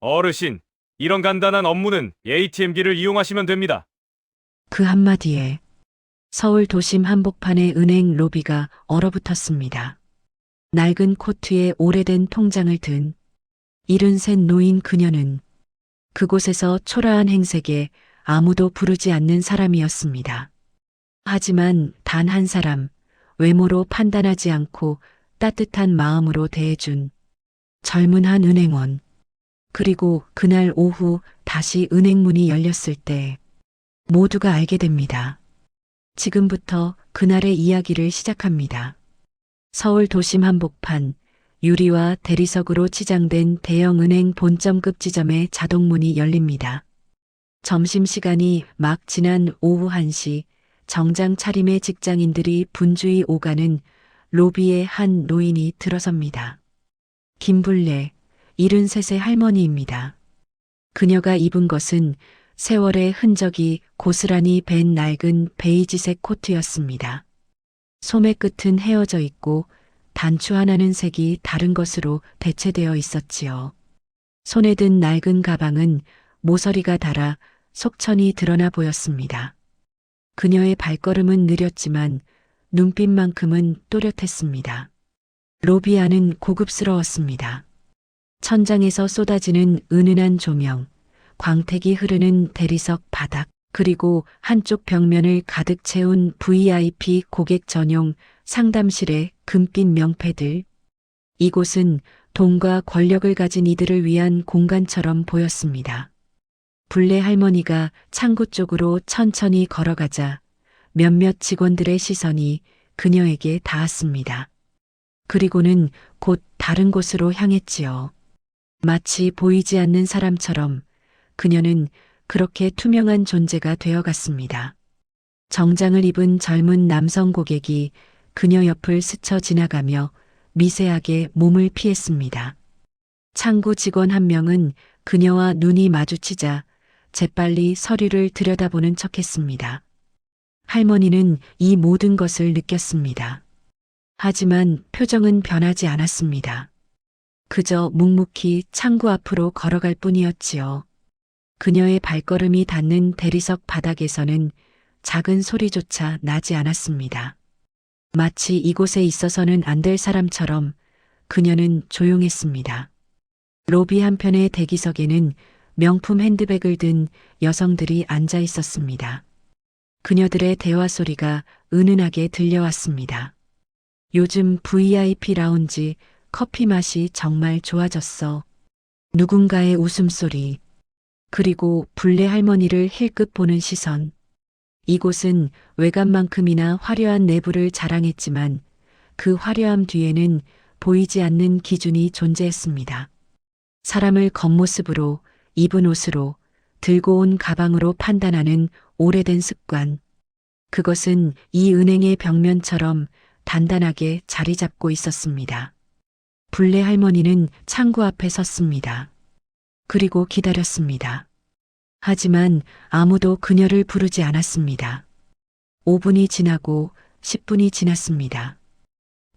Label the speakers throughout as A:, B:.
A: 어르신, 이런 간단한 업무는 ATM기를 이용하시면 됩니다.
B: 그 한마디에 서울 도심 한복판의 은행 로비가 얼어붙었습니다. 낡은 코트에 오래된 통장을 든 73 노인 그녀는 그곳에서 초라한 행색에 아무도 부르지 않는 사람이었습니다. 하지만 단 한 사람, 외모로 판단하지 않고 따뜻한 마음으로 대해준 젊은 한 은행원. 그리고 그날 오후 다시 은행 문이 열렸을 때 모두가 알게 됩니다. 지금부터 그날의 이야기를 시작합니다. 서울 도심 한복판, 유리와 대리석으로 치장된 대형 은행 본점급 지점의 자동문이 열립니다. 점심시간이 막 지난 오후 1시, 정장 차림의 직장인들이 분주히 오가는 로비에 한 노인이 들어섭니다. 김불래, 73의 할머니입니다. 그녀가 입은 것은 세월의 흔적이 고스란히 밴 낡은 베이지색 코트였습니다. 소매 끝은 헤어져 있고 단추 하나는 색이 다른 것으로 대체되어 있었지요. 손에 든 낡은 가방은 모서리가 닳아 속천이 드러나 보였습니다. 그녀의 발걸음은 느렸지만 눈빛만큼은 또렷했습니다. 로비 안은 고급스러웠습니다. 천장에서 쏟아지는 은은한 조명, 광택이 흐르는 대리석 바닥, 그리고 한쪽 벽면을 가득 채운 VIP 고객 전용 상담실의 금빛 명패들. 이곳은 돈과 권력을 가진 이들을 위한 공간처럼 보였습니다. 불래 할머니가 창구 쪽으로 천천히 걸어가자 몇몇 직원들의 시선이 그녀에게 닿았습니다. 그리고는 곧 다른 곳으로 향했지요. 마치 보이지 않는 사람처럼 그녀는 그렇게 투명한 존재가 되어갔습니다. 정장을 입은 젊은 남성 고객이 그녀 옆을 스쳐 지나가며 미세하게 몸을 피했습니다. 창구 직원 한 명은 그녀와 눈이 마주치자 재빨리 서류를 들여다보는 척했습니다. 할머니는 이 모든 것을 느꼈습니다. 하지만 표정은 변하지 않았습니다. 그저 묵묵히 창구 앞으로 걸어갈 뿐이었지요. 그녀의 발걸음이 닿는 대리석 바닥에서는 작은 소리조차 나지 않았습니다. 마치 이곳에 있어서는 안 될 사람처럼 그녀는 조용했습니다. 로비 한편의 대기석에는 명품 핸드백을 든 여성들이 앉아 있었습니다. 그녀들의 대화 소리가 은은하게 들려왔습니다. 요즘 VIP 라운지 커피 맛이 정말 좋아졌어. 누군가의 웃음소리, 그리고 불래 할머니를 힐끗 보는 시선. 이곳은 외관만큼이나 화려한 내부를 자랑했지만 그 화려함 뒤에는 보이지 않는 기준이 존재했습니다. 사람을 겉모습으로, 입은 옷으로, 들고 온 가방으로 판단하는 오래된 습관. 그것은 이 은행의 벽면처럼 단단하게 자리 잡고 있었습니다. 불래 할머니는 창구 앞에 섰습니다. 그리고 기다렸습니다. 하지만 아무도 그녀를 부르지 않았습니다. 5분이 지나고 10분이 지났습니다.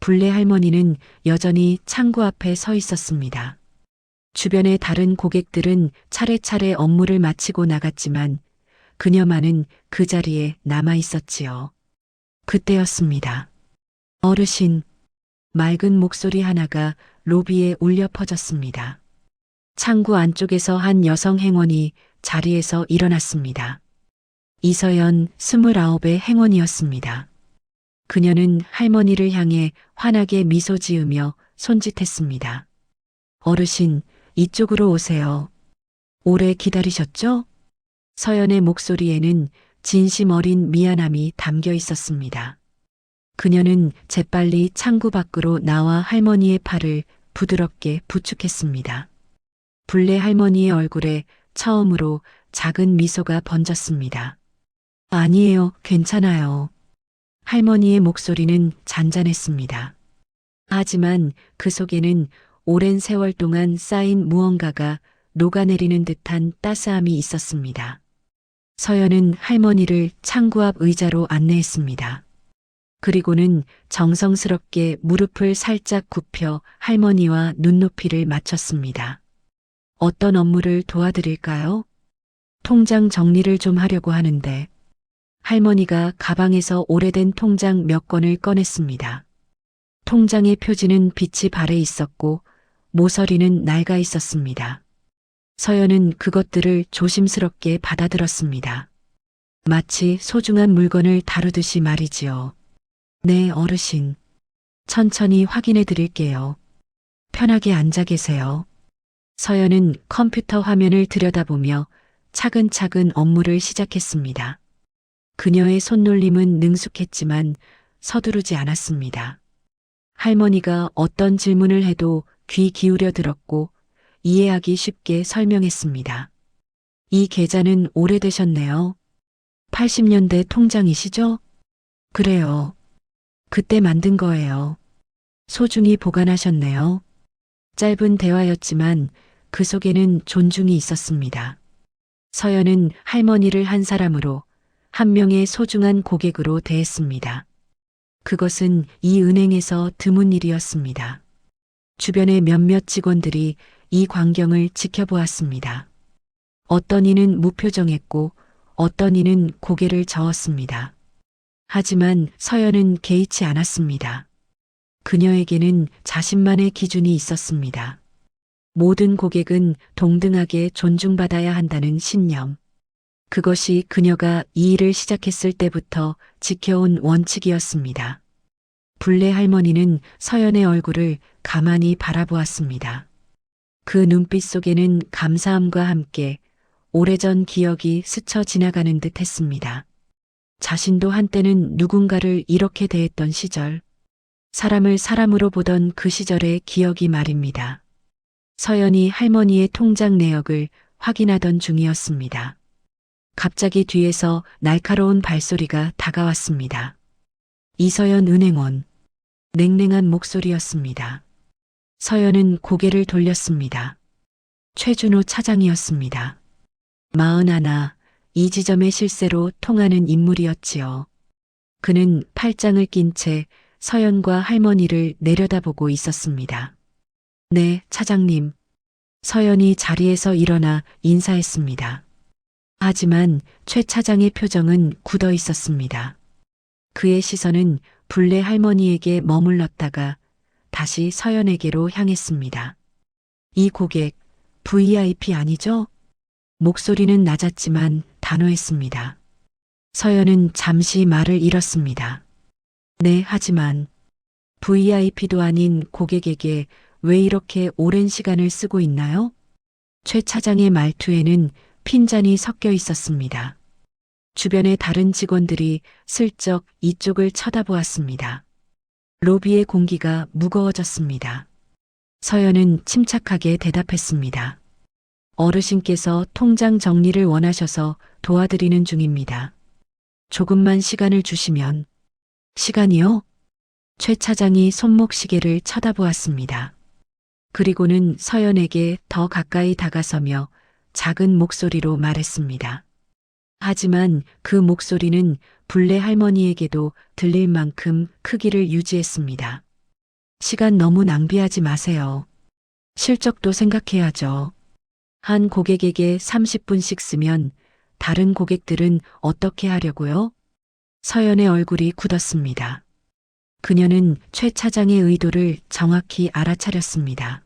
B: 불래 할머니는 여전히 창구 앞에 서 있었습니다. 주변의 다른 고객들은 차례차례 업무를 마치고 나갔지만 그녀만은 그 자리에 남아 있었지요. 그때였습니다. 어르신, 맑은 목소리 하나가 로비에 울려 퍼졌습니다. 창구 안쪽에서 한 여성 행원이 자리에서 일어났습니다. 이서연 29의 행원이었습니다. 그녀는 할머니를 향해 환하게 미소 지으며 손짓했습니다. 어르신, 이쪽으로 오세요. 오래 기다리셨죠? 서연의 목소리에는 진심 어린 미안함이 담겨 있었습니다. 그녀는 재빨리 창구 밖으로 나와 할머니의 팔을 부드럽게 부축했습니다. 불래 할머니의 얼굴에 처음으로 작은 미소가 번졌습니다. 아니에요, 괜찮아요. 할머니의 목소리는 잔잔했습니다. 하지만 그 속에는 오랜 세월 동안 쌓인 무언가가 녹아내리는 듯한 따스함이 있었습니다. 서연은 할머니를 창구 앞 의자로 안내했습니다. 그리고는 정성스럽게 무릎을 살짝 굽혀 할머니와 눈높이를 맞췄습니다. 어떤 업무를 도와드릴까요? 통장 정리를 좀 하려고 하는데 할머니가 가방에서 오래된 통장 몇 권을 꺼냈습니다. 통장의 표지는 빛이 발해 있었고 모서리는 낡아 있었습니다. 서연은 그것들을 조심스럽게 받아들었습니다. 마치 소중한 물건을 다루듯이 말이지요. 네, 어르신. 천천히 확인해 드릴게요. 편하게 앉아 계세요. 서연은 컴퓨터 화면을 들여다보며 차근차근 업무를 시작했습니다. 그녀의 손놀림은 능숙했지만 서두르지 않았습니다. 할머니가 어떤 질문을 해도 귀 기울여 들었고 이해하기 쉽게 설명했습니다. 이 계좌는 오래되셨네요. 80년대 통장이시죠? 그래요. 그때 만든 거예요. 소중히 보관하셨네요. 짧은 대화였지만 그 속에는 존중이 있었습니다. 서연은 할머니를 한 사람으로, 한 명의 소중한 고객으로 대했습니다. 그것은 이 은행에서 드문 일이었습니다. 주변의 몇몇 직원들이 이 광경을 지켜보았습니다. 어떤 이는 무표정했고 어떤 이는 고개를 저었습니다. 하지만 서연은 개의치 않았습니다. 그녀에게는 자신만의 기준이 있었습니다. 모든 고객은 동등하게 존중받아야 한다는 신념. 그것이 그녀가 이 일을 시작했을 때부터 지켜온 원칙이었습니다. 불례 할머니는 서연의 얼굴을 가만히 바라보았습니다. 그 눈빛 속에는 감사함과 함께 오래전 기억이 스쳐 지나가는 듯 했습니다. 자신도 한때는 누군가를 이렇게 대했던 시절, 사람을 사람으로 보던 그 시절의 기억이 말입니다. 서연이 할머니의 통장 내역을 확인하던 중이었습니다. 갑자기 뒤에서 날카로운 발소리가 다가왔습니다. 이서연 은행원. 냉랭한 목소리였습니다. 서연은 고개를 돌렸습니다. 최준호 차장이었습니다. 41, 이 지점의 실세로 통하는 인물이었지요. 그는 팔짱을 낀 채 서연과 할머니를 내려다보고 있었습니다. 네, 차장님. 서연이 자리에서 일어나 인사했습니다. 하지만 최 차장의 표정은 굳어 있었습니다. 그의 시선은 불례 할머니에게 머물렀다가 다시 서연에게로 향했습니다. 이 고객, VIP 아니죠? 목소리는 낮았지만 단호했습니다. 서연은 잠시 말을 잃었습니다. 네, 하지만 VIP도 아닌 고객에게 왜 이렇게 오랜 시간을 쓰고 있나요? 최 차장의 말투에는 핀잔이 섞여 있었습니다. 주변의 다른 직원들이 슬쩍 이쪽을 쳐다보았습니다. 로비의 공기가 무거워졌습니다. 서연은 침착하게 대답했습니다. 어르신께서 통장 정리를 원하셔서 도와드리는 중입니다. 조금만 시간을 주시면. 시간이요? 최 차장이 손목시계를 쳐다보았습니다. 그리고는 서연에게 더 가까이 다가서며 작은 목소리로 말했습니다. 하지만 그 목소리는 불례 할머니에게도 들릴 만큼 크기를 유지했습니다. 시간 너무 낭비하지 마세요. 실적도 생각해야죠. 한 고객에게 30분씩 쓰면 다른 고객들은 어떻게 하려고요? 서연의 얼굴이 굳었습니다. 그녀는 최 차장의 의도를 정확히 알아차렸습니다.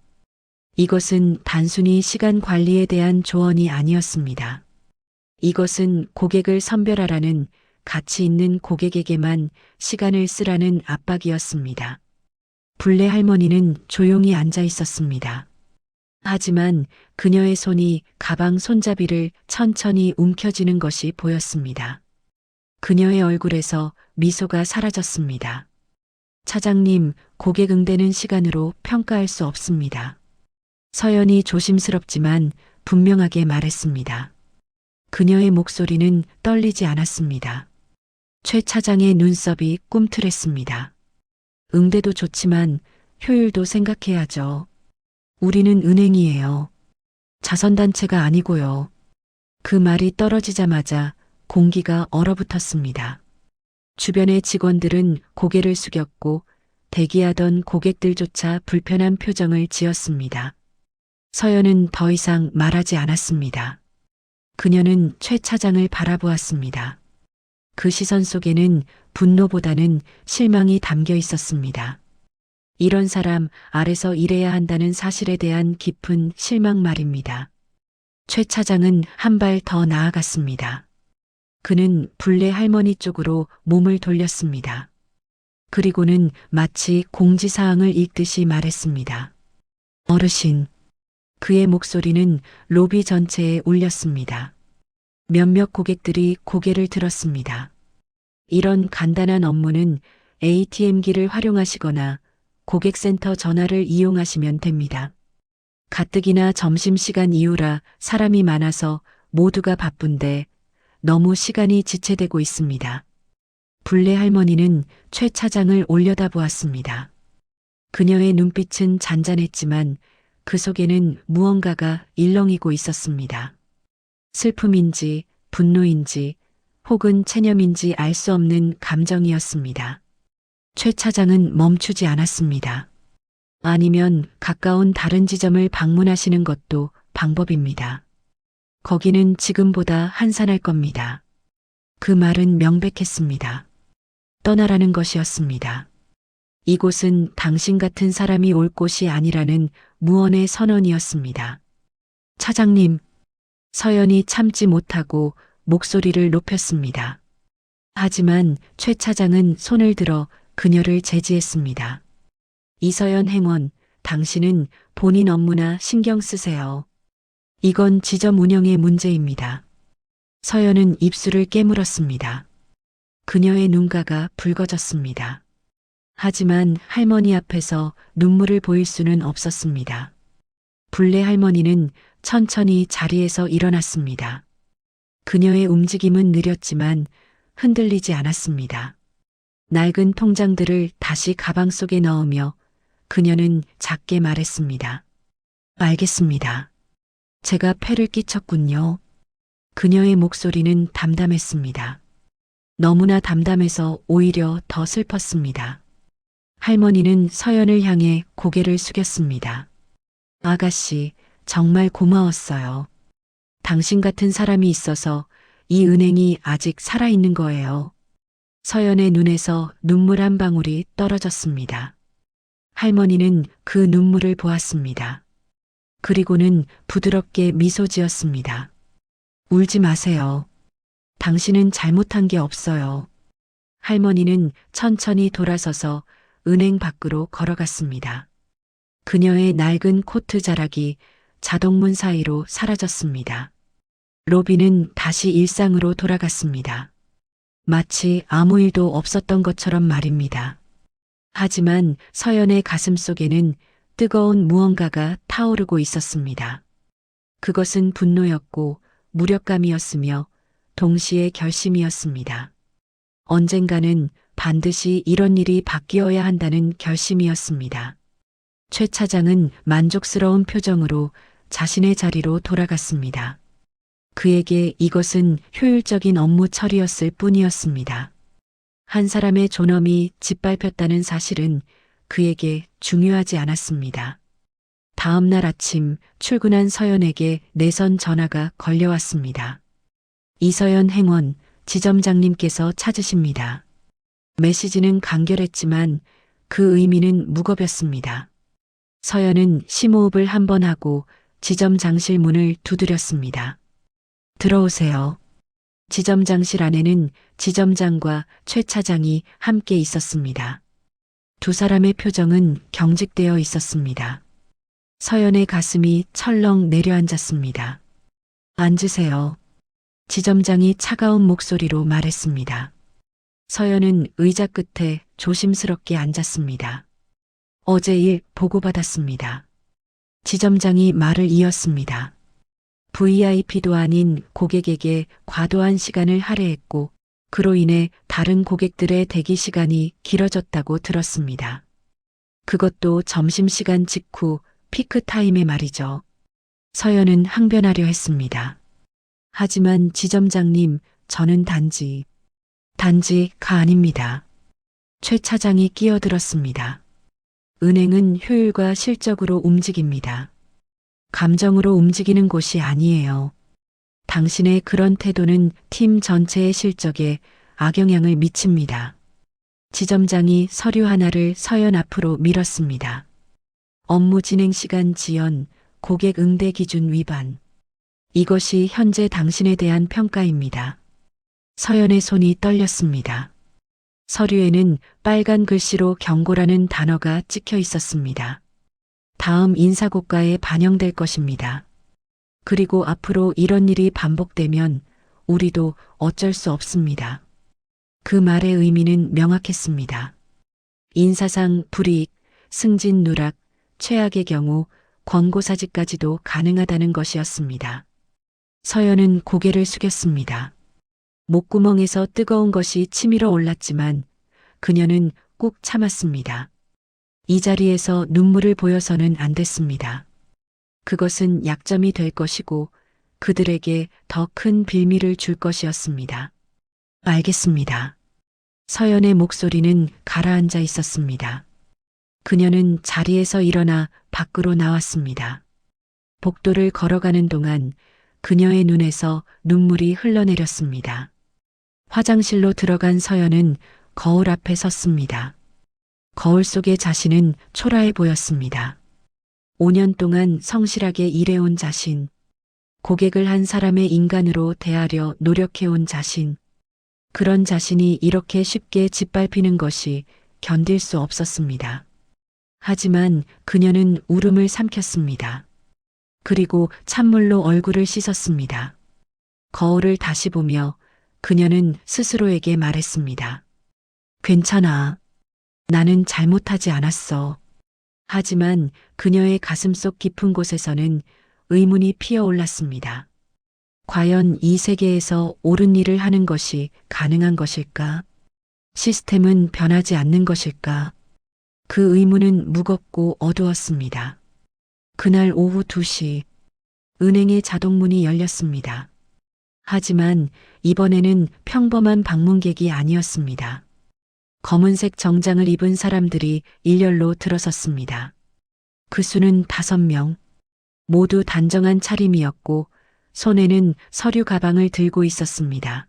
B: 이것은 단순히 시간 관리에 대한 조언이 아니었습니다. 이것은 고객을 선별하라는, 가치 있는 고객에게만 시간을 쓰라는 압박이었습니다. 불례 할머니는 조용히 앉아 있었습니다. 하지만 그녀의 손이 가방 손잡이를 천천히 움켜쥐는 것이 보였습니다. 그녀의 얼굴에서 미소가 사라졌습니다. 차장님, 고객 응대는 시간으로 평가할 수 없습니다. 서연이 조심스럽지만 분명하게 말했습니다. 그녀의 목소리는 떨리지 않았습니다. 최 차장의 눈썹이 꿈틀했습니다. 응대도 좋지만 효율도 생각해야죠. 우리는 은행이에요. 자선단체가 아니고요. 그 말이 떨어지자마자 공기가 얼어붙었습니다. 주변의 직원들은 고개를 숙였고 대기하던 고객들조차 불편한 표정을 지었습니다. 서연은 더 이상 말하지 않았습니다. 그녀는 최 차장을 바라보았습니다. 그 시선 속에는 분노보다는 실망이 담겨 있었습니다. 이런 사람 아래서 일해야 한다는 사실에 대한 깊은 실망 말입니다. 최 차장은 한 발 더 나아갔습니다. 그는 불례 할머니 쪽으로 몸을 돌렸습니다. 그리고는 마치 공지사항을 읽듯이 말했습니다. 어르신. 그의 목소리는 로비 전체에 울렸습니다. 몇몇 고객들이 고개를 들었습니다. 이런 간단한 업무는 ATM기를 활용하시거나 고객센터 전화를 이용하시면 됩니다. 가뜩이나 점심시간 이후라 사람이 많아서 모두가 바쁜데 너무 시간이 지체되고 있습니다. 불례 할머니는 최 차장을 올려다보았습니다. 그녀의 눈빛은 잔잔했지만 그 속에는 무언가가 일렁이고 있었습니다. 슬픔인지 분노인지 혹은 체념인지 알 수 없는 감정이었습니다. 최 차장은 멈추지 않았습니다. 아니면 가까운 다른 지점을 방문하시는 것도 방법입니다. 거기는 지금보다 한산할 겁니다. 그 말은 명백했습니다. 떠나라는 것이었습니다. 이곳은 당신 같은 사람이 올 곳이 아니라는 무언의 선언이었습니다. 차장님, 서연이 참지 못하고 목소리를 높였습니다. 하지만 최 차장은 손을 들어 그녀를 제지했습니다. 이서연 행원, 당신은 본인 업무나 신경 쓰세요. 이건 지점 운영의 문제입니다. 서연은 입술을 깨물었습니다. 그녀의 눈가가 붉어졌습니다. 하지만 할머니 앞에서 눈물을 보일 수는 없었습니다. 불례 할머니는 천천히 자리에서 일어났습니다. 그녀의 움직임은 느렸지만 흔들리지 않았습니다. 낡은 통장들을 다시 가방 속에 넣으며 그녀는 작게 말했습니다. 알겠습니다. 제가 폐를 끼쳤군요. 그녀의 목소리는 담담했습니다. 너무나 담담해서 오히려 더 슬펐습니다. 할머니는 서연을 향해 고개를 숙였습니다. 아가씨, 정말 고마웠어요. 당신 같은 사람이 있어서 이 은행이 아직 살아있는 거예요. 서연의 눈에서 눈물 한 방울이 떨어졌습니다. 할머니는 그 눈물을 보았습니다. 그리고는 부드럽게 미소 지었습니다. 울지 마세요. 당신은 잘못한 게 없어요. 할머니는 천천히 돌아서서 은행 밖으로 걸어갔습니다. 그녀의 낡은 코트 자락이 자동문 사이로 사라졌습니다. 로비는 다시 일상으로 돌아갔습니다. 마치 아무 일도 없었던 것처럼 말입니다. 하지만 서연의 가슴 속에는 뜨거운 무언가가 타오르고 있었습니다. 그것은 분노였고 무력감이었으며 동시에 결심이었습니다. 언젠가는 반드시 이런 일이 바뀌어야 한다는 결심이었습니다. 최 차장은 만족스러운 표정으로 자신의 자리로 돌아갔습니다. 그에게 이것은 효율적인 업무 처리였을 뿐이었습니다. 한 사람의 존엄이 짓밟혔다는 사실은 그에게 중요하지 않았습니다. 다음 날 아침 출근한 서연에게 내선 전화가 걸려왔습니다. 이서연 행원, 지점장님께서 찾으십니다. 메시지는 간결했지만 그 의미는 무겁였습니다. 서연은 심호흡을 한 번 하고 지점장실 문을 두드렸습니다. 들어오세요. 지점장실 안에는 지점장과 최 차장이 함께 있었습니다. 두 사람의 표정은 경직되어 있었습니다. 서연의 가슴이 철렁 내려앉았습니다. 앉으세요. 지점장이 차가운 목소리로 말했습니다. 서연은 의자 끝에 조심스럽게 앉았습니다. 어제 일 보고받았습니다. 지점장이 말을 이었습니다. VIP도 아닌 고객에게 과도한 시간을 할애했고 그로 인해 다른 고객들의 대기 시간이 길어졌다고 들었습니다. 그것도 점심시간 직후 피크타임에 말이죠. 서연은 항변하려 했습니다. 하지만 지점장님, 저는 단지가 아닙니다. 최 차장이 끼어들었습니다. 은행은 효율과 실적으로 움직입니다. 감정으로 움직이는 곳이 아니에요. 당신의 그런 태도는 팀 전체의 실적에 악영향을 미칩니다. 지점장이 서류 하나를 서연 앞으로 밀었습니다. 업무 진행 시간 지연, 고객 응대 기준 위반. 이것이 현재 당신에 대한 평가입니다. 서연의 손이 떨렸습니다. 서류에는 빨간 글씨로 경고라는 단어가 찍혀 있었습니다. 다음 인사고과에 반영될 것입니다. 그리고 앞으로 이런 일이 반복되면 우리도 어쩔 수 없습니다. 그 말의 의미는 명확했습니다. 인사상 불이익, 승진 누락, 최악의 경우 권고사직까지도 가능하다는 것이었습니다. 서연은 고개를 숙였습니다. 목구멍에서 뜨거운 것이 치밀어 올랐지만 그녀는 꾹 참았습니다. 이 자리에서 눈물을 보여서는 안 됐습니다. 그것은 약점이 될 것이고 그들에게 더 큰 빌미를 줄 것이었습니다. 알겠습니다. 서연의 목소리는 가라앉아 있었습니다. 그녀는 자리에서 일어나 밖으로 나왔습니다. 복도를 걸어가는 동안 그녀의 눈에서 눈물이 흘러내렸습니다. 화장실로 들어간 서연은 거울 앞에 섰습니다. 거울 속의 자신은 초라해 보였습니다. 5년 동안 성실하게 일해온 자신, 고객을 한 사람의 인간으로 대하려 노력해온 자신, 그런 자신이 이렇게 쉽게 짓밟히는 것이 견딜 수 없었습니다. 하지만 그녀는 울음을 삼켰습니다. 그리고 찬물로 얼굴을 씻었습니다. 거울을 다시 보며 그녀는 스스로에게 말했습니다. 괜찮아. 나는 잘못하지 않았어. 하지만 그녀의 가슴속 깊은 곳에서는 의문이 피어올랐습니다. 과연 이 세계에서 옳은 일을 하는 것이 가능한 것일까? 시스템은 변하지 않는 것일까? 그 의문은 무겁고 어두웠습니다. 그날 오후 2시, 은행의 자동문이 열렸습니다. 하지만 이번에는 평범한 방문객이 아니었습니다. 검은색 정장을 입은 사람들이 일렬로 들어섰습니다. 그 수는 5명, 모두 단정한 차림이었고 손에는 서류 가방을 들고 있었습니다.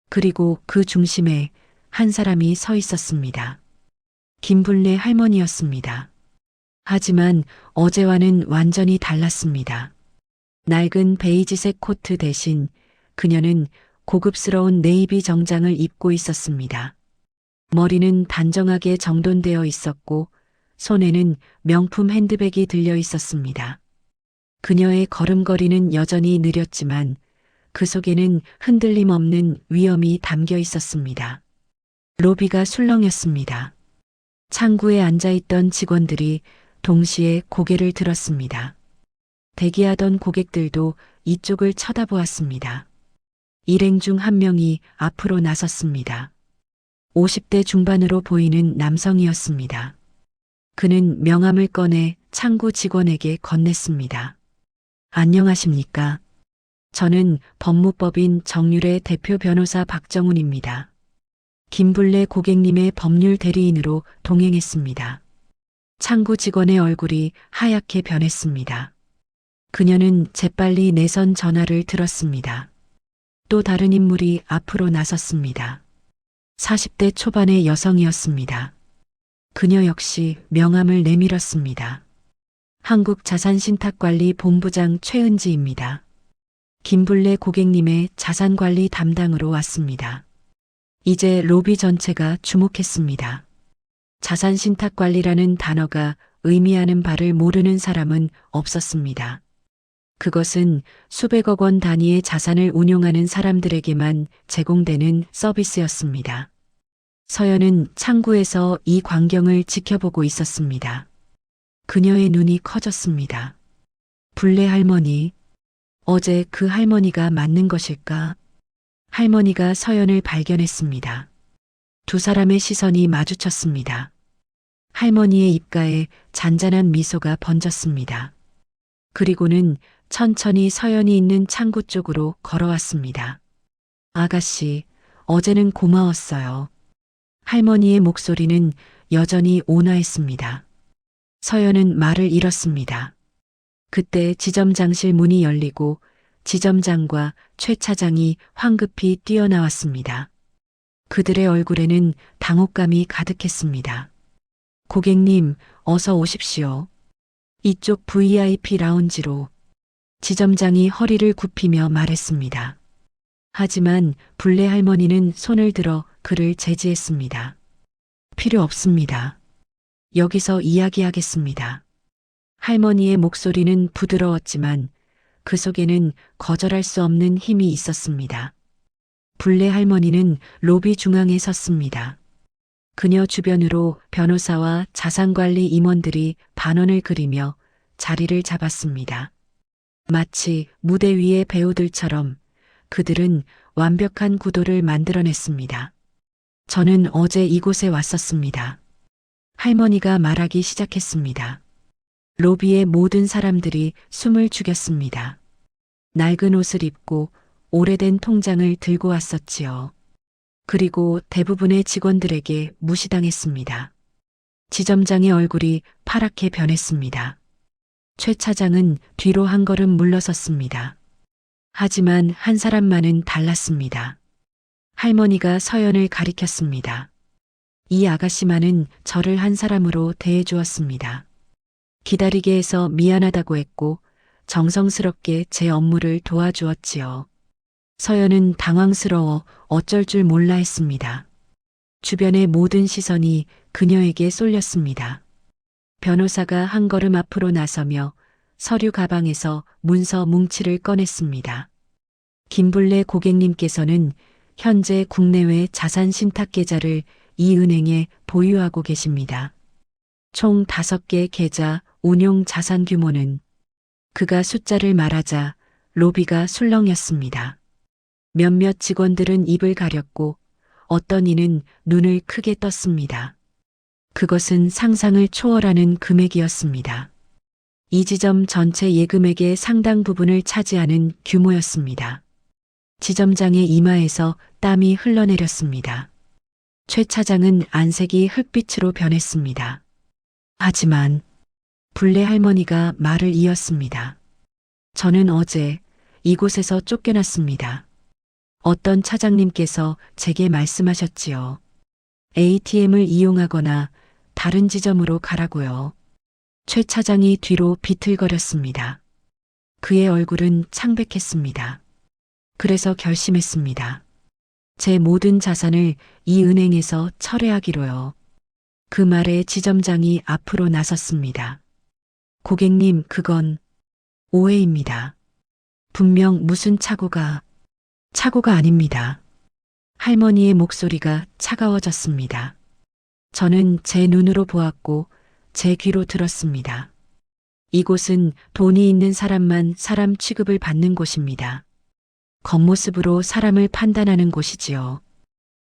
B: 그리고 그 중심에 한 사람이 서 있었습니다. 김불래 할머니였습니다. 하지만 어제와는 완전히 달랐습니다. 낡은 베이지색 코트 대신 그녀는 고급스러운 네이비 정장을 입고 있었습니다. 머리는 단정하게 정돈되어 있었고 손에는 명품 핸드백이 들려 있었습니다. 그녀의 걸음걸이는 여전히 느렸지만 그 속에는 흔들림 없는 위엄이 담겨 있었습니다. 로비가 술렁였습니다. 창구에 앉아있던 직원들이 동시에 고개를 들었습니다. 대기하던 고객들도 이쪽을 쳐다보았습니다. 일행 중 한 명이 앞으로 나섰습니다. 50대 중반으로 보이는 남성이었습니다. 그는 명함을 꺼내 창구 직원에게 건넸습니다. 안녕하십니까? 저는 법무법인 정률의 대표 변호사 박정훈입니다. 김불래 고객님의 법률 대리인으로 동행했습니다. 창구 직원의 얼굴이 하얗게 변했습니다. 그녀는 재빨리 내선 전화를 들었습니다. 또 다른 인물이 앞으로 나섰습니다. 40대 초반의 여성이었습니다. 그녀 역시 명함을 내밀었습니다. 한국자산신탁관리 본부장 최은지입니다. 김불래 고객님의 자산관리 담당으로 왔습니다. 이제 로비 전체가 주목했습니다. 자산신탁관리라는 단어가 의미하는 바를 모르는 사람은 없었습니다. 그것은 수백억 원 단위의 자산을 운용하는 사람들에게만 제공되는 서비스였습니다. 서연은 창구에서 이 광경을 지켜보고 있었습니다. 그녀의 눈이 커졌습니다. 불래 할머니, 어제 그 할머니가 맞는 것일까? 할머니가 서연을 발견했습니다. 두 사람의 시선이 마주쳤습니다. 할머니의 입가에 잔잔한 미소가 번졌습니다. 그리고는 천천히 서연이 있는 창구 쪽으로 걸어왔습니다. 아가씨, 어제는 고마웠어요. 할머니의 목소리는 여전히 온화했습니다. 서연은 말을 잃었습니다. 그때 지점장실 문이 열리고 지점장과 최 차장이 황급히 뛰어나왔습니다. 그들의 얼굴에는 당혹감이 가득했습니다. 고객님, 어서 오십시오. 이쪽 VIP 라운지로. 지점장이 허리를 굽히며 말했습니다. 하지만 불례 할머니는 손을 들어 그를 제지했습니다. 필요 없습니다. 여기서 이야기하겠습니다. 할머니의 목소리는 부드러웠지만 그 속에는 거절할 수 없는 힘이 있었습니다. 불례 할머니는 로비 중앙에 섰습니다. 그녀 주변으로 변호사와 자산관리 임원들이 반원을 그리며 자리를 잡았습니다. 마치 무대 위의 배우들처럼 그들은 완벽한 구도를 만들어냈습니다. 저는 어제 이곳에 왔었습니다. 할머니가 말하기 시작했습니다. 로비의 모든 사람들이 숨을 죽였습니다. 낡은 옷을 입고 오래된 통장을 들고 왔었지요. 그리고 대부분의 직원들에게 무시당했습니다. 지점장의 얼굴이 파랗게 변했습니다. 최 차장은 뒤로 한 걸음 물러섰습니다. 하지만 한 사람만은 달랐습니다. 할머니가 서연을 가리켰습니다. 이 아가씨만은 저를 한 사람으로 대해주었습니다. 기다리게 해서 미안하다고 했고 정성스럽게 제 업무를 도와주었지요. 서연은 당황스러워 어쩔 줄 몰라 했습니다. 주변의 모든 시선이 그녀에게 쏠렸습니다. 변호사가 한 걸음 앞으로 나서며 서류 가방에서 문서 뭉치를 꺼냈습니다. 김불례 고객님께서는 현재 국내외 자산 신탁 계좌를 이 은행에 보유하고 계십니다. 총 5개 계좌 운용 자산 규모는 그가 숫자를 말하자 로비가 술렁였습니다. 몇몇 직원들은 입을 가렸고 어떤 이는 눈을 크게 떴습니다. 그것은 상상을 초월하는 금액이었습니다. 이 지점 전체 예금액의 상당 부분을 차지하는 규모였습니다. 지점장의 이마에서 땀이 흘러내렸습니다. 최 차장은 안색이 흑빛으로 변했습니다. 하지만 불례 할머니가 말을 이었습니다. 저는 어제 이곳에서 쫓겨났습니다. 어떤 차장님께서 제게 말씀하셨지요. ATM을 이용하거나 다른 지점으로 가라고요. 최 차장이 뒤로 비틀거렸습니다. 그의 얼굴은 창백했습니다. 그래서 결심했습니다. 제 모든 자산을 이 은행에서 철회하기로요. 그 말에 지점장이 앞으로 나섰습니다. 고객님, 그건 오해입니다. 분명 무슨 착오가 아닙니다. 할머니의 목소리가 차가워졌습니다. 저는 제 눈으로 보았고 제 귀로 들었습니다. 이곳은 돈이 있는 사람만 사람 취급을 받는 곳입니다. 겉모습으로 사람을 판단하는 곳이지요.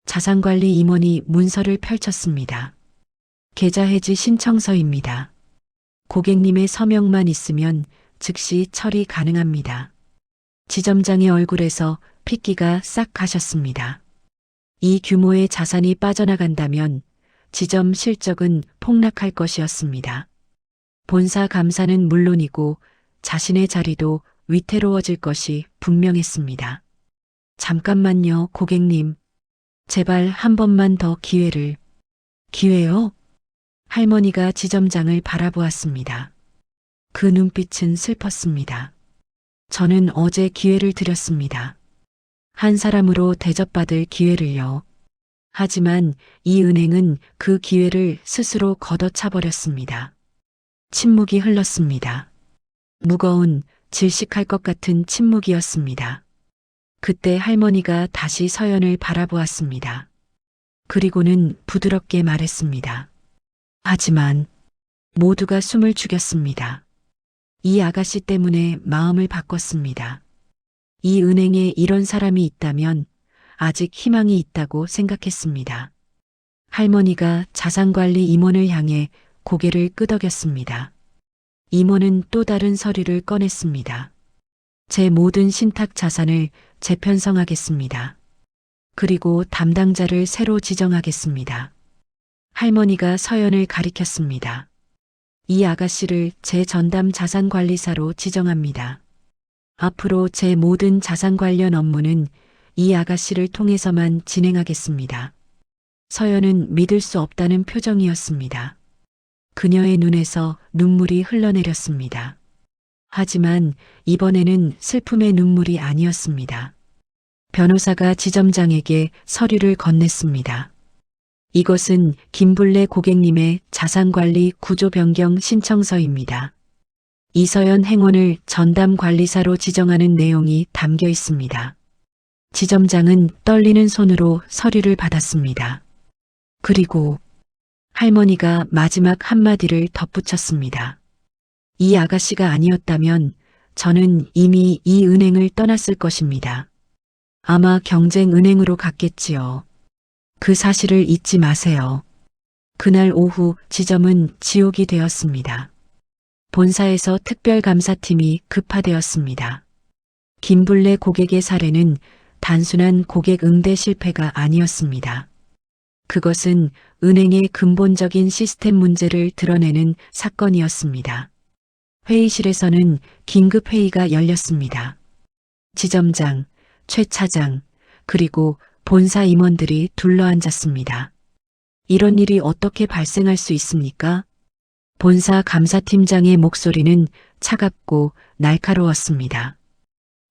B: 자산관리 임원이 문서를 펼쳤습니다. 계좌 해지 신청서입니다. 고객님의 서명만 있으면 즉시 처리 가능합니다. 지점장의 얼굴에서 핏기가 싹 가셨습니다. 이 규모의 자산이 빠져나간다면 지점 실적은 폭락할 것이었습니다. 본사 감사는 물론이고 자신의 자리도 위태로워질 것이 분명했습니다. 잠깐만요, 고객님. 제발 한 번만 더 기회를. 기회요? 할머니가 지점장을 바라보았습니다. 그 눈빛은 슬펐습니다. 저는 어제 기회를 드렸습니다. 한 사람으로 대접받을 기회를요. 하지만 이 은행은 그 기회를 스스로 걷어차버렸습니다. 침묵이 흘렀습니다. 무거운 질식할 것 같은 침묵이었습니다. 그때 할머니가 다시 서연을 바라보았습니다. 그리고는 부드럽게 말했습니다. 하지만 모두가 숨을 죽였습니다. 이 아가씨 때문에 마음을 바꿨습니다. 이 은행에 이런 사람이 있다면 아직 희망이 있다고 생각했습니다. 할머니가 자산관리 임원을 향해 고개를 끄덕였습니다. 임원은 또 다른 서류를 꺼냈습니다. 제 모든 신탁 자산을 재편성하겠습니다. 그리고 담당자를 새로 지정하겠습니다. 할머니가 서연을 가리켰습니다. 이 아가씨를 제 전담 자산관리사로 지정합니다. 앞으로 제 모든 자산 관련 업무는 이 아가씨를 통해서만 진행하겠습니다. 서연은 믿을 수 없다는 표정이었습니다. 그녀의 눈에서 눈물이 흘러내렸습니다. 하지만 이번에는 슬픔의 눈물이 아니었습니다. 변호사가 지점장에게 서류를 건넸습니다. 이것은 김블레 고객님의 자산관리 구조 변경 신청서입니다. 이서연 행원을 전담 관리사로 지정하는 내용이 담겨 있습니다. 지점장은 떨리는 손으로 서류를 받았습니다. 그리고 할머니가 마지막 한마디를 덧붙였습니다. 이 아가씨가 아니었다면 저는 이미 이 은행을 떠났을 것입니다. 아마 경쟁은행으로 갔겠지요. 그 사실을 잊지 마세요. 그날 오후 지점은 지옥이 되었습니다. 본사에서 특별감사팀이 급파되었습니다. 김블레 고객의 사례는 단순한 고객 응대 실패가 아니었습니다. 그것은 은행의 근본적인 시스템 문제를 드러내는 사건이었습니다. 회의실에서는 긴급 회의가 열렸습니다. 지점장, 최 차장, 그리고 본사 임원들이 둘러앉았습니다. 이런 일이 어떻게 발생할 수 있습니까? 본사 감사팀장의 목소리는 차갑고 날카로웠습니다.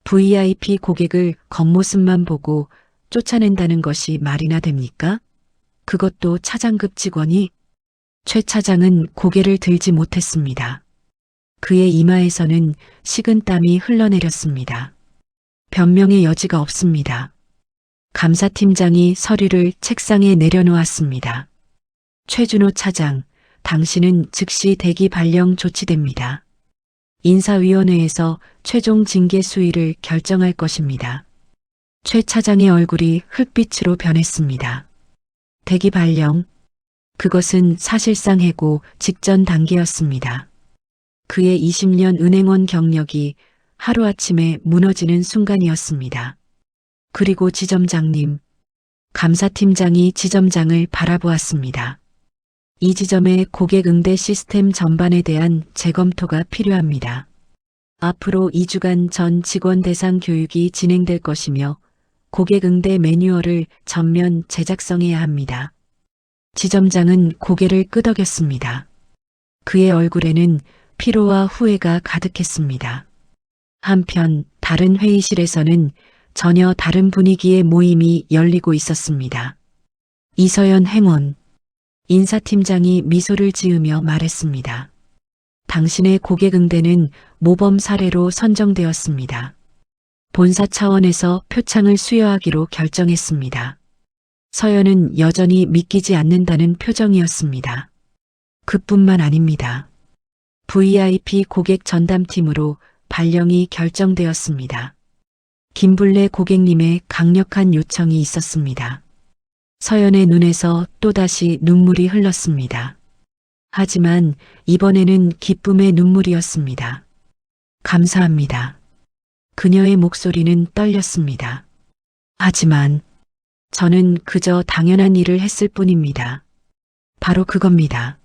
B: VIP 고객을 겉모습만 보고 쫓아낸다는 것이 말이나 됩니까? 그것도 차장급 직원이? 최 차장은 고개를 들지 못했습니다. 그의 이마에서는 식은땀이 흘러내렸습니다. 변명의 여지가 없습니다. 감사팀장이 서류를 책상에 내려놓았습니다. 최준호 차장, 당신은 즉시 대기 발령 조치됩니다. 인사위원회에서 최종 징계 수위를 결정할 것입니다. 최 차장의 얼굴이 흙빛으로 변했습니다. 대기 발령. 그것은 사실상 해고 직전 단계였습니다. 그의 20년 은행원 경력이 하루아침에 무너지는 순간이었습니다. 그리고 지점장님. 감사팀장이 지점장을 바라보았습니다. 이 지점의 고객 응대 시스템 전반에 대한 재검토가 필요합니다. 앞으로 2주간 전 직원 대상 교육이 진행될 것이며 고객 응대 매뉴얼을 전면 제작성해야 합니다. 지점장은 고개를 끄덕였습니다. 그의 얼굴에는 피로와 후회가 가득했습니다. 한편 다른 회의실에서는 전혀 다른 분위기의 모임이 열리고 있었습니다. 이서연 행원. 인사팀장이 미소를 지으며 말했습니다. 당신의 고객 응대는 모범 사례로 선정되었습니다. 본사 차원에서 표창을 수여하기로 결정했습니다. 서연은 여전히 믿기지 않는다는 표정이었습니다. 그뿐만 아닙니다. VIP 고객 전담팀으로 발령이 결정되었습니다. 김블레 고객님의 강력한 요청이 있었습니다. 서연의 눈에서 또다시 눈물이 흘렀습니다. 하지만 이번에는 기쁨의 눈물이었습니다. 감사합니다. 그녀의 목소리는 떨렸습니다. 하지만 저는 그저 당연한 일을 했을 뿐입니다. 바로 그겁니다.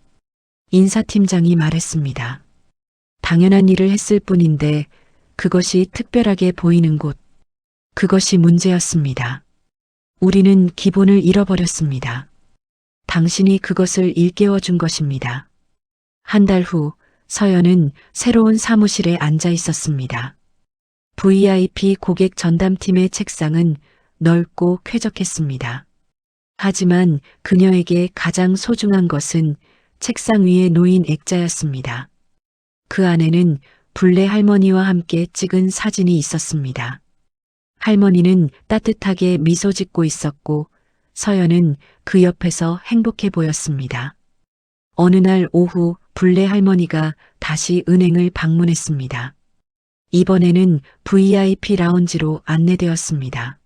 B: 인사팀장이 말했습니다. 당연한 일을 했을 뿐인데 그것이 특별하게 보이는 곳. 그것이 문제였습니다. 우리는 기본을 잃어버렸습니다. 당신이 그것을 일깨워 준 것입니다. 한 달 후 서연은 새로운 사무실에 앉아 있었습니다. VIP 고객 전담팀의 책상은 넓고 쾌적했습니다. 하지만 그녀에게 가장 소중한 것은 책상 위에 놓인 액자였습니다. 그 안에는 블레 할머니와 함께 찍은 사진이 있었습니다. 할머니는 따뜻하게 미소 짓고 있었고 서연은 그 옆에서 행복해 보였습니다. 어느 날 오후 블레 할머니가 다시 은행을 방문했습니다. 이번에는 VIP 라운지로 안내되었습니다.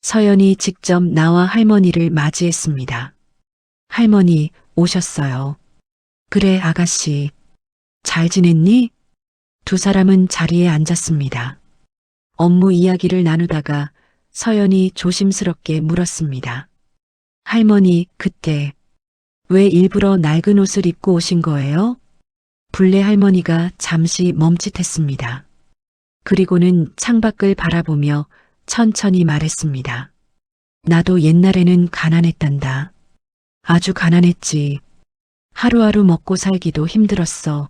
B: 서연이 직접 나와 할머니를 맞이했습니다. 할머니, 오셨어요. 그래, 아가씨. 잘 지냈니? 두 사람은 자리에 앉았습니다. 업무 이야기를 나누다가 서연이 조심스럽게 물었습니다. 할머니, 그때 왜 일부러 낡은 옷을 입고 오신 거예요? 불례 할머니가 잠시 멈칫했습니다. 그리고는 창밖을 바라보며 천천히 말했습니다. 나도 옛날에는 가난했단다. 아주 가난했지. 하루하루 먹고 살기도 힘들었어.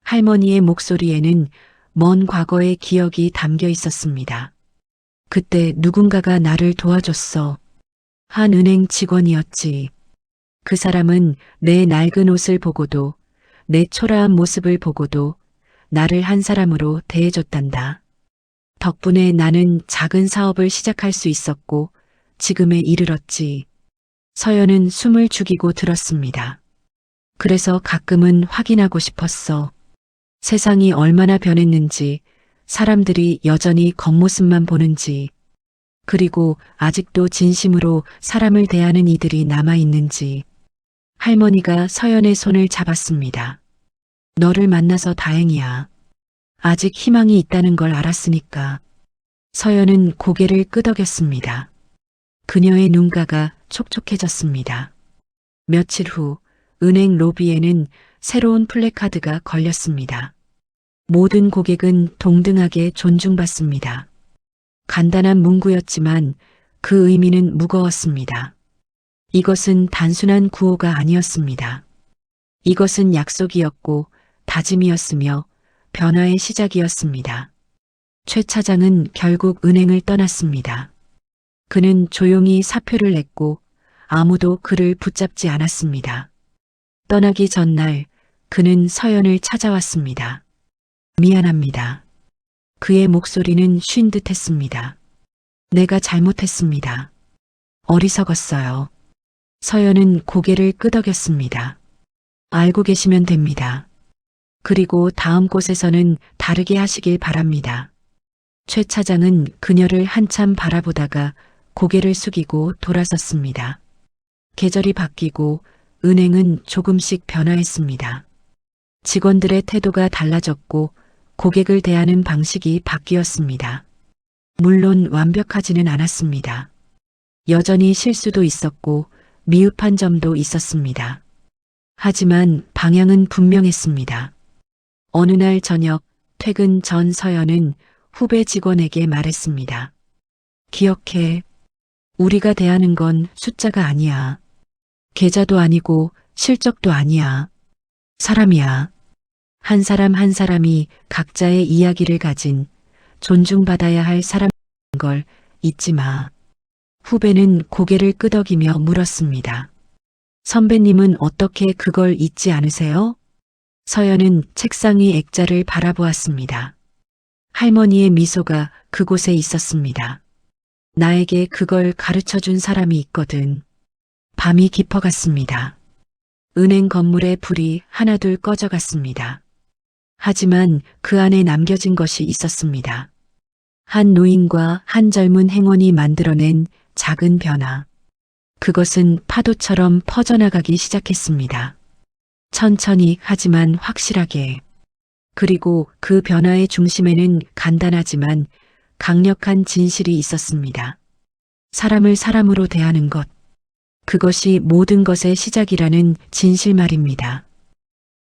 B: 할머니의 목소리에는 먼 과거의 기억이 담겨 있었습니다. 그때 누군가가 나를 도와줬어. 한 은행 직원이었지. 그 사람은 내 낡은 옷을 보고도, 내 초라한 모습을 보고도 나를 한 사람으로 대해줬단다. 덕분에 나는 작은 사업을 시작할 수 있었고 지금에 이르렀지. 서연은 숨을 죽이고 들었습니다. 그래서 가끔은 확인하고 싶었어. 세상이 얼마나 변했는지, 사람들이 여전히 겉모습만 보는지, 그리고 아직도 진심으로 사람을 대하는 이들이 남아있는지. 할머니가 서연의 손을 잡았습니다. 너를 만나서 다행이야. 아직 희망이 있다는 걸 알았으니까. 서연은 고개를 끄덕였습니다. 그녀의 눈가가 촉촉해졌습니다. 며칠 후 은행 로비에는 새로운 플래카드가 걸렸습니다. 모든 고객은 동등하게 존중받습니다. 간단한 문구였지만 그 의미는 무거웠습니다. 이것은 단순한 구호가 아니었습니다. 이것은 약속이었고 다짐이었으며 변화의 시작이었습니다. 최 차장은 결국 은행을 떠났습니다. 그는 조용히 사표를 냈고 아무도 그를 붙잡지 않았습니다. 떠나기 전날 그는 서연을 찾아왔습니다. 미안합니다. 그의 목소리는 쉰 듯했습니다. 내가 잘못했습니다. 어리석었어요. 서연은 고개를 끄덕였습니다. 알고 계시면 됩니다. 그리고 다음 곳에서는 다르게 하시길 바랍니다. 최 차장은 그녀를 한참 바라보다가 고개를 숙이고 돌아섰습니다. 계절이 바뀌고 은행은 조금씩 변화했습니다. 직원들의 태도가 달라졌고 고객을 대하는 방식이 바뀌었습니다. 물론 완벽하지는 않았습니다. 여전히 실수도 있었고 미흡한 점도 있었습니다. 하지만 방향은 분명했습니다. 어느 날 저녁 퇴근 전 서연은 후배 직원에게 말했습니다. 기억해. 우리가 대하는 건 숫자가 아니야. 계좌도 아니고 실적도 아니야. 사람이야. 한 사람 한 사람이 각자의 이야기를 가진 존중받아야 할 사람인 걸 잊지 마. 후배는 고개를 끄덕이며 물었습니다. 선배님은 어떻게 그걸 잊지 않으세요? 서연은 책상 위 액자를 바라보았습니다. 할머니의 미소가 그곳에 있었습니다. 나에게 그걸 가르쳐 준 사람이 있거든. 밤이 깊어갔습니다. 은행 건물의 불이 하나둘 꺼져갔습니다. 하지만 그 안에 남겨진 것이 있었습니다. 한 노인과 한 젊은 행원이 만들어낸 작은 변화. 그것은 파도처럼 퍼져나가기 시작했습니다. 천천히 하지만 확실하게. 그리고 그 변화의 중심에는 간단하지만 강력한 진실이 있었습니다. 사람을 사람으로 대하는 것. 그것이 모든 것의 시작이라는 진실 말입니다.